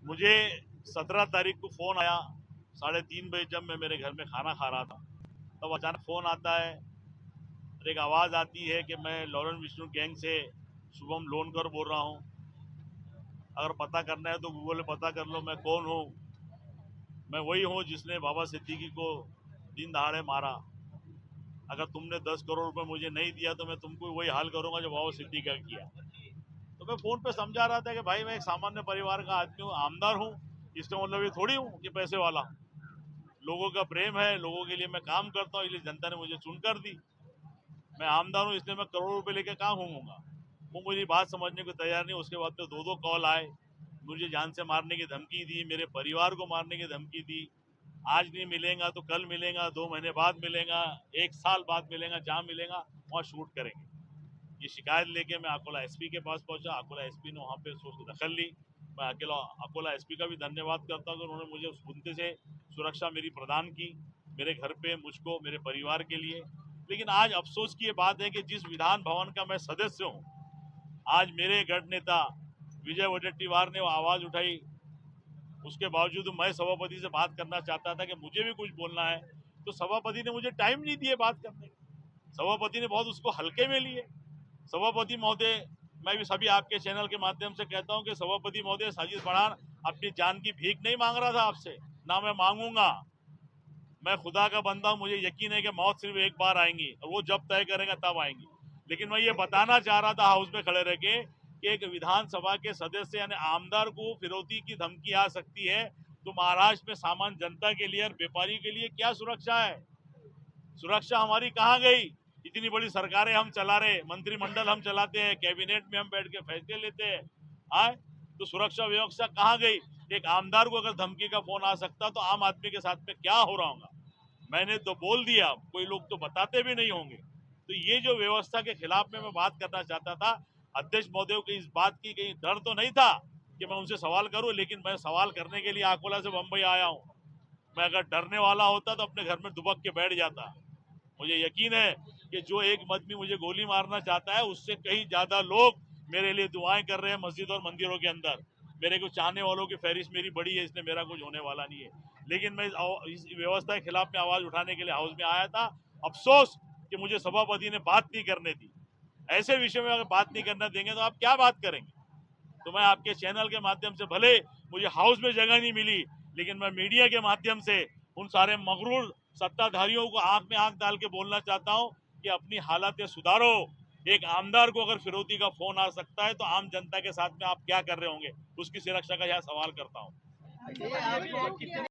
मुझे 17 तारीख को फ़ोन आया 3:30 बजे, जब मैं मेरे घर में खाना खा रहा था, तब अचानक फ़ोन आता है और एक आवाज़ आती है कि मैं लॉरेंस विष्णु गैंग से शुभम लोनकर बोल रहा हूँ। अगर पता करना है तो गूगल में पता कर लो मैं कौन हूँ। मैं वही हूँ जिसने बाबा सिद्दीकी को दिन दहाड़े मारा। अगर तुमने 10 करोड़ रुपए मुझे नहीं दिया तो मैं तुमको वही हाल करूंगा जो बाबा सिद्दीकी का किया। तो मैं फ़ोन पे समझा रहा था कि भाई मैं एक सामान्य परिवार का आदमी हूँ, आमदार हूँ। इसका मतलब ये थोड़ी हूँ कि पैसे वाला। लोगों का प्रेम है, लोगों के लिए मैं काम करता हूँ, इसलिए जनता ने मुझे चुनकर दी। मैं आमदार हूँ इसलिए मैं करोड़ों रुपए लेकर कहाँ घूमूंगा। वो मुझे बात समझने को तैयार नहीं। उसके बाद तो 2 कॉल आए, मुझे जान से मारने की धमकी दी, मेरे परिवार को मारने की धमकी दी। आज नहीं मिलेगा तो कल मिलेगा, 2 महीने बाद मिलेगा, 1 साल बाद मिलेगा, जहाँ मिलेगा वहाँ शूट करेंगे। ये शिकायत लेके मैं अकोला एसपी के पास पहुंचा। अकोला एसपी ने वहाँ पे सोच दखल ली। मैं अकोला एसपी का भी धन्यवाद करता हूँ कि उन्होंने मुझे उस मुद्दे से सुरक्षा मेरी प्रदान की, मेरे घर पे, मुझको, मेरे परिवार के लिए। लेकिन आज अफसोस की ये बात है कि जिस विधान भवन का मैं सदस्य हूँ, आज मेरे गढ़ नेता विजय वडेट्टीवार ने वो आवाज उठाई, उसके बावजूद मैं सभापति से बात करना चाहता था कि मुझे भी कुछ बोलना है, तो सभापति ने मुझे टाइम नहीं दिए बात करने। सभापति ने बहुत उसको हल्के में लिए। सभापति महोदय, मैं भी सभी आपके चैनल के माध्यम से कहता हूं कि सभापति महोदय, साजिद पठान अपनी जान की भीख नहीं मांग रहा था आपसे, ना मैं मांगूंगा। मैं खुदा का बंदा हूं, मुझे यकीन है कि मौत सिर्फ एक बार आएंगी और वो जब तय करेगा तब आएंगी। लेकिन मैं ये बताना चाह रहा था हाउस में खड़े रह के कि एक विधानसभा के सदस्य यानी आमदार को फिरौती की धमकी आ सकती है, तो महाराष्ट्र में सामान्य जनता के लिए और व्यापारी के लिए क्या सुरक्षा है? सुरक्षा हमारी कहाँ गई? इतनी बड़ी सरकारें हम चला रहे, मंत्रिमंडल हम चलाते हैं, कैबिनेट में हम बैठ के फैसले लेते हैं, आए तो सुरक्षा व्यवस्था कहाँ गई? एक आमदार को अगर धमकी का फोन आ सकता तो आम आदमी के साथ में क्या हो रहा होगा? मैंने तो बोल दिया, कोई लोग तो बताते भी नहीं होंगे। तो ये जो व्यवस्था के खिलाफ में मैं बात करना चाहता था। अध्यक्ष महोदय को इस बात की कहीं डर तो नहीं था कि मैं उनसे सवाल करूं, लेकिन मैं सवाल करने के लिए अकोला से बंबई आया हूं। मैं अगर डरने वाला होता तो अपने घर में दुबक के बैठ जाता। मुझे यकीन है कि जो एक आदमी मुझे गोली मारना चाहता है, उससे कहीं ज्यादा लोग मेरे लिए दुआएं कर रहे हैं मस्जिद और मंदिरों के अंदर। मेरे को चाहने वालों की फहरिस्त मेरी बड़ी है, इसलिए मेरा कुछ होने वाला नहीं है। लेकिन मैं इस व्यवस्था के खिलाफ में आवाज उठाने के लिए हाउस में आया था। अफसोस कि मुझे सभापति ने बात नहीं करने दी। ऐसे विषय में अगर बात नहीं करना देंगे तो आप क्या बात करेंगे? तो मैं आपके चैनल के माध्यम से, भले मुझे हाउस में जगह नहीं मिली, लेकिन मैं मीडिया के माध्यम से उन सारे मगरूर सत्ताधारियों को आंख में आंख डाल के बोलना चाहता हूं कि अपनी हालतें सुधारो। एक आमदार को अगर फिरौती का फोन आ सकता है तो आम जनता के साथ में आप क्या कर रहे होंगे, उसकी सुरक्षा का यह सवाल करता हूं। ये आपको कितने